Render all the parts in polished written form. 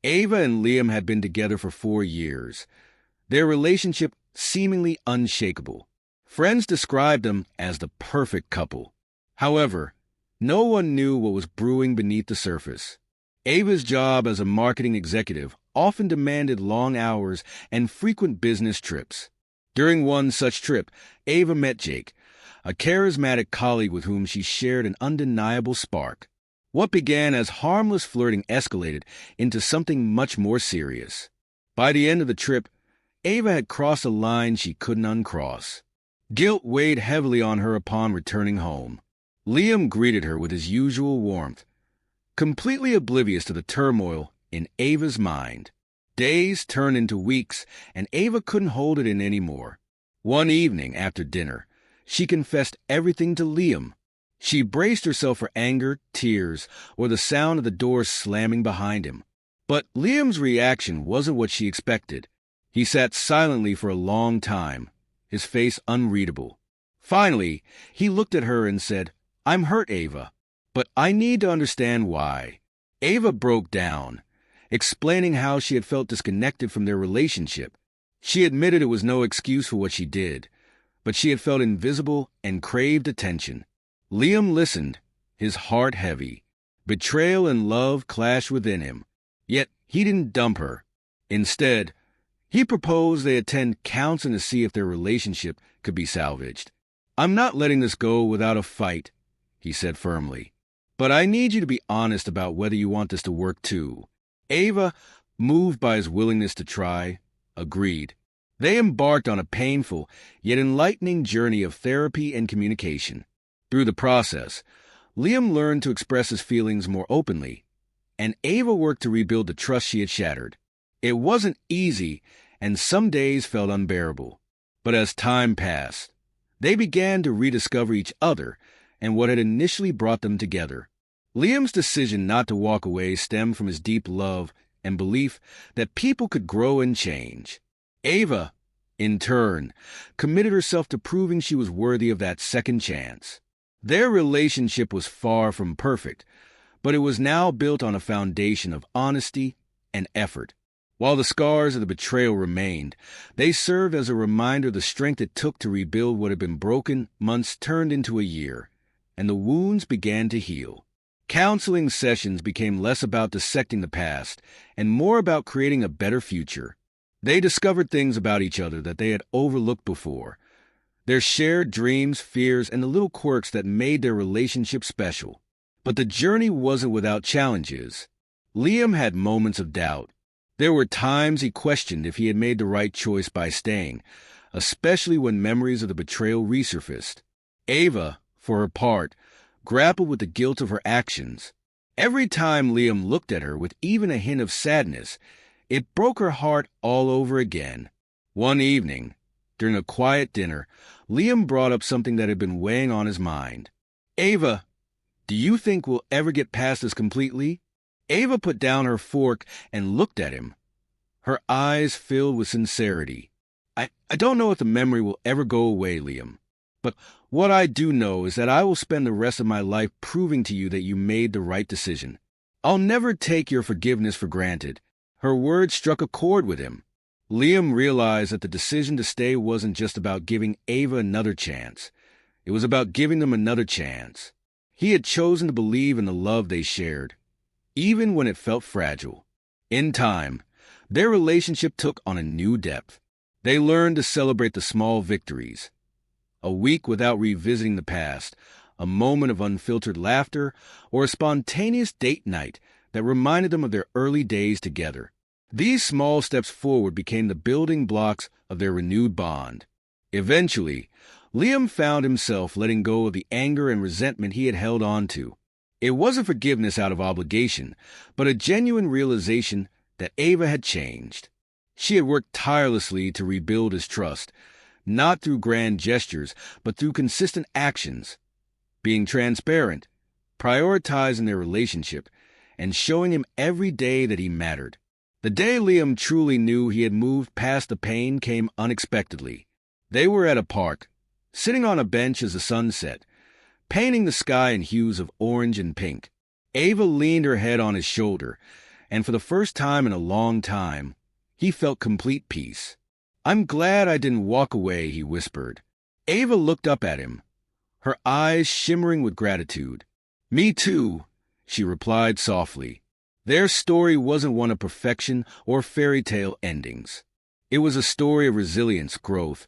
Ava and Liam had been together for 4 years, their relationship seemingly unshakable. Friends described them as the perfect couple. However, no one knew what was brewing beneath the surface. Ava's job as a marketing executive often demanded long hours and frequent business trips. During one such trip, Ava met Jake, a charismatic colleague with whom she shared an undeniable spark. What began as harmless flirting escalated into something much more serious. By the end of the trip, Ava had crossed a line she couldn't uncross. Guilt weighed heavily on her upon returning home. Liam greeted her with his usual warmth, completely oblivious to the turmoil in Ava's mind. Days turned into weeks, and Ava couldn't hold it in anymore. One evening after dinner, she confessed everything to Liam. She braced herself for anger, tears, or the sound of the door slamming behind him. But Liam's reaction wasn't what she expected. He sat silently for a long time, his face unreadable. Finally, he looked at her and said, "I'm hurt, Ava, but I need to understand why." Ava broke down, explaining how she had felt disconnected from their relationship. She admitted it was no excuse for what she did, but she had felt invisible and craved attention. Liam listened, his heart heavy. Betrayal and love clashed within him. Yet he didn't dump her. Instead, he proposed they attend counseling to see if their relationship could be salvaged. "I'm not letting this go without a fight," he said firmly. "But I need you to be honest about whether you want this to work too." Ava, moved by his willingness to try, agreed. They embarked on a painful yet enlightening journey of therapy and communication. Through the process, Liam learned to express his feelings more openly, and Ava worked to rebuild the trust she had shattered. It wasn't easy, and some days felt unbearable. But as time passed, they began to rediscover each other and what had initially brought them together. Liam's decision not to walk away stemmed from his deep love and belief that people could grow and change. Ava, in turn, committed herself to proving she was worthy of that second chance. Their relationship was far from perfect, but it was now built on a foundation of honesty and effort. While the scars of the betrayal remained, they served as a reminder of the strength it took to rebuild what had been broken. Months turned into a year, and the wounds began to heal. Counseling sessions became less about dissecting the past and more about creating a better future. They discovered things about each other that they had overlooked before. Their shared dreams, fears, and the little quirks that made their relationship special. But the journey wasn't without challenges. Liam had moments of doubt. There were times he questioned if he had made the right choice by staying, especially when memories of the betrayal resurfaced. Ava, for her part, grappled with the guilt of her actions. Every time Liam looked at her with even a hint of sadness, it broke her heart all over again. One evening, during a quiet dinner, Liam brought up something that had been weighing on his mind. "Ava, do you think we'll ever get past this completely?" Ava put down her fork and looked at him, her eyes filled with sincerity. I don't know if the memory will ever go away, Liam. But what I do know is that I will spend the rest of my life proving to you that you made the right decision. I'll never take your forgiveness for granted." Her words struck a chord with him. Liam realized that the decision to stay wasn't just about giving Ava another chance. It was about giving them another chance. He had chosen to believe in the love they shared, even when it felt fragile. In time, their relationship took on a new depth. They learned to celebrate the small victories. A week without revisiting the past, a moment of unfiltered laughter, or a spontaneous date night that reminded them of their early days together. These small steps forward became the building blocks of their renewed bond. Eventually, Liam found himself letting go of the anger and resentment he had held on to. It wasn't forgiveness out of obligation, but a genuine realization that Ava had changed. She had worked tirelessly to rebuild his trust, not through grand gestures, but through consistent actions, being transparent, prioritizing their relationship, and showing him every day that he mattered. The day Liam truly knew he had moved past the pain came unexpectedly. They were at a park, sitting on a bench as the sun set, painting the sky in hues of orange and pink. Ava leaned her head on his shoulder, and for the first time in a long time, he felt complete peace. "I'm glad I didn't walk away," he whispered. Ava looked up at him, her eyes shimmering with gratitude. "Me too," she replied softly. Their story wasn't one of perfection or fairy tale endings. It was a story of resilience, growth,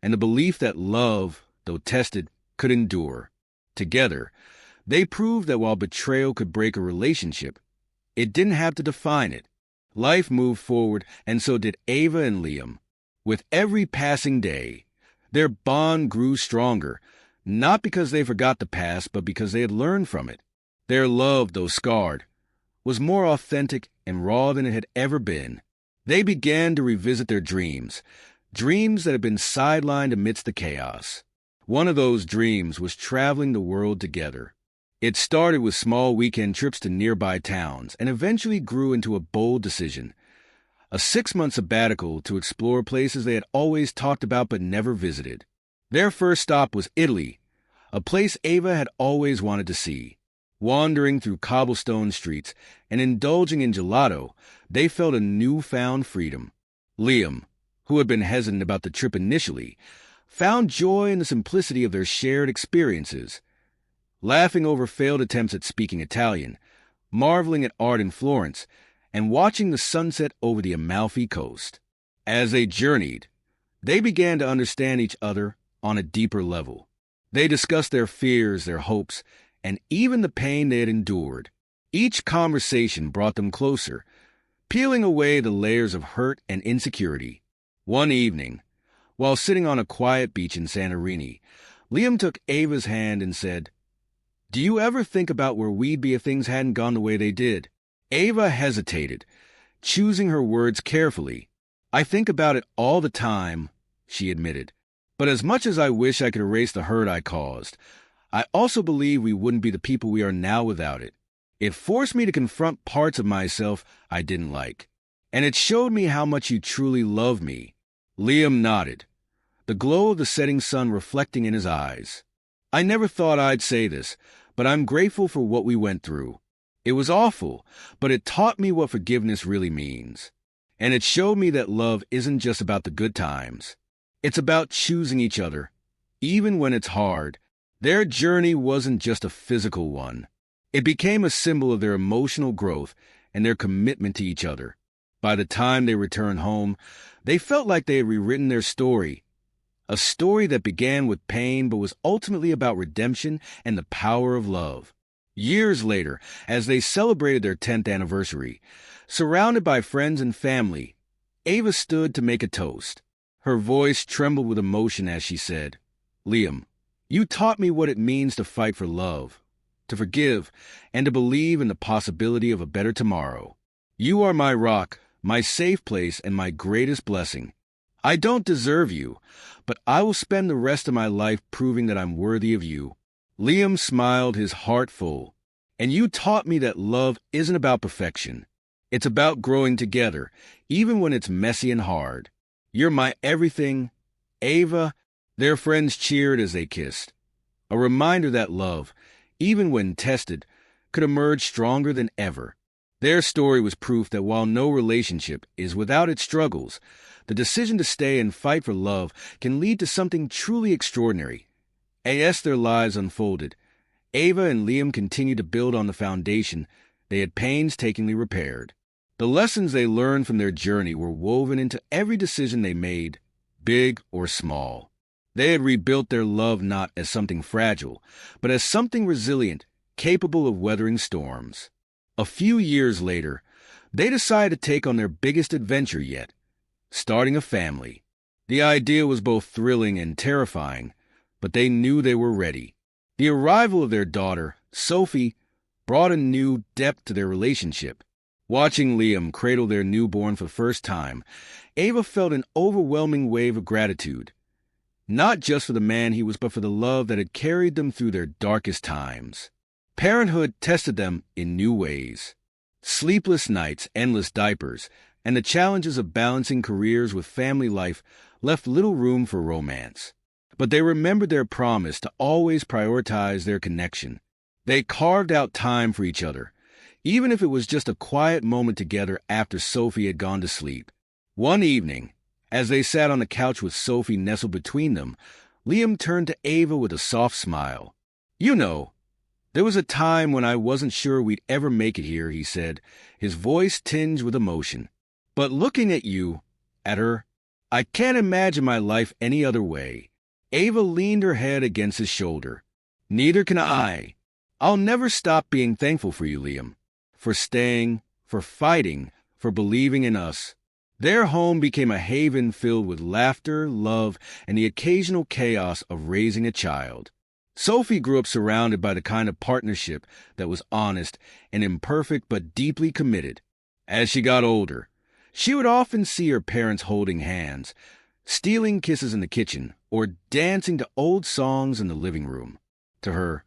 and the belief that love, though tested, could endure. Together, they proved that while betrayal could break a relationship, it didn't have to define it. Life moved forward, and so did Ava and Liam. With every passing day, their bond grew stronger, not because they forgot the past, but because they had learned from it. Their love, though scarred, was more authentic and raw than it had ever been. They began to revisit their dreams that had been sidelined amidst the chaos. One of those dreams was traveling the world together. It started with small weekend trips to nearby towns and eventually grew into a bold decision. A 6-month sabbatical to explore places they had always talked about but never visited. Their first stop was Italy, a place Ava had always wanted to see. Wandering through cobblestone streets and indulging in gelato, they felt a newfound freedom. Liam, who had been hesitant about the trip initially, found joy in the simplicity of their shared experiences. Laughing over failed attempts at speaking Italian, marveling at art in Florence, and watching the sunset over the Amalfi Coast. As they journeyed, they began to understand each other on a deeper level. They discussed their fears, their hopes, and even the pain they had endured. Each conversation brought them closer, peeling away the layers of hurt and insecurity. One evening, while sitting on a quiet beach in Santorini, Liam took Ava's hand and said, "Do you ever think about where we'd be if things hadn't gone the way they did?" Ava hesitated, choosing her words carefully. "I think about it all the time," she admitted. "But as much as I wish I could erase the hurt I caused, I also believe we wouldn't be the people we are now without it. It forced me to confront parts of myself I didn't like. And it showed me how much you truly love me." Liam nodded, the glow of the setting sun reflecting in his eyes. "I never thought I'd say this, but I'm grateful for what we went through. It was awful, but it taught me what forgiveness really means. And it showed me that love isn't just about the good times. It's about choosing each other, even when it's hard." Their journey wasn't just a physical one. It became a symbol of their emotional growth and their commitment to each other. By the time they returned home, they felt like they had rewritten their story. A story that began with pain but was ultimately about redemption and the power of love. Years later, as they celebrated their 10th anniversary, surrounded by friends and family, Ava stood to make a toast. Her voice trembled with emotion as she said, "Liam, you taught me what it means to fight for love, to forgive, and to believe in the possibility of a better tomorrow. You are my rock, my safe place, and my greatest blessing. I don't deserve you, but I will spend the rest of my life proving that I'm worthy of you." Liam smiled, his heart full. "And you taught me that love isn't about perfection. It's about growing together, even when it's messy and hard. You're my everything, Ava." Their friends cheered as they kissed, a reminder that love, even when tested, could emerge stronger than ever. Their story was proof that while no relationship is without its struggles, the decision to stay and fight for love can lead to something truly extraordinary. As their lives unfolded, Ava and Liam continued to build on the foundation they had painstakingly repaired. The lessons they learned from their journey were woven into every decision they made, big or small. They had rebuilt their love not as something fragile, but as something resilient, capable of weathering storms. A few years later, they decided to take on their biggest adventure yet, starting a family. The idea was both thrilling and terrifying, but they knew they were ready. The arrival of their daughter, Sophie, brought a new depth to their relationship. Watching Liam cradle their newborn for the first time, Ava felt an overwhelming wave of gratitude. Not just for the man he was, but for the love that had carried them through their darkest times. Parenthood tested them in new ways. Sleepless nights, endless diapers, and the challenges of balancing careers with family life left little room for romance. But they remembered their promise to always prioritize their connection. They carved out time for each other, even if it was just a quiet moment together after Sophie had gone to sleep. One evening, as they sat on the couch with Sophie nestled between them, Liam turned to Ava with a soft smile. "You know, there was a time when I wasn't sure we'd ever make it here," he said, his voice tinged with emotion. "But looking at you, at her, I can't imagine my life any other way." Ava leaned her head against his shoulder. "Neither can I. I'll never stop being thankful for you, Liam. For staying, for fighting, for believing in us." Their home became a haven filled with laughter, love, and the occasional chaos of raising a child. Sophie grew up surrounded by the kind of partnership that was honest and imperfect but deeply committed. As she got older, she would often see her parents holding hands, stealing kisses in the kitchen, or dancing to old songs in the living room. To her,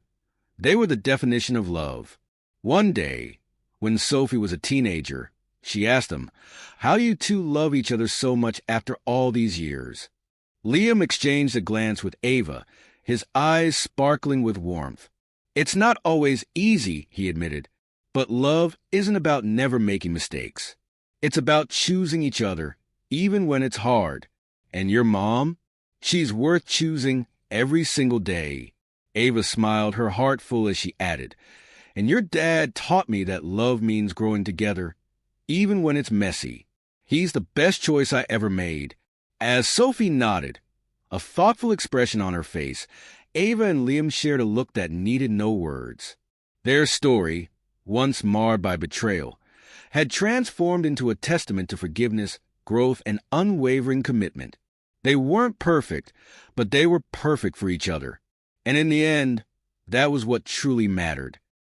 they were the definition of love. One day, when Sophie was a teenager, she asked them, "How you two love each other so much after all these years?" Liam exchanged a glance with Ava, his eyes sparkling with warmth. "It's not always easy," he admitted, "but love isn't about never making mistakes. It's about choosing each other, even when it's hard. And your mom? She's worth choosing every single day." Ava smiled, her heart full as she added, "And your dad taught me that love means growing together, even when it's messy. He's the best choice I ever made." As Sophie nodded, a thoughtful expression on her face, Ava and Liam shared a look that needed no words. Their story, once marred by betrayal, had transformed into a testament to forgiveness, growth, and unwavering commitment. They weren't perfect, but they were perfect for each other. And in the end, that was what truly mattered.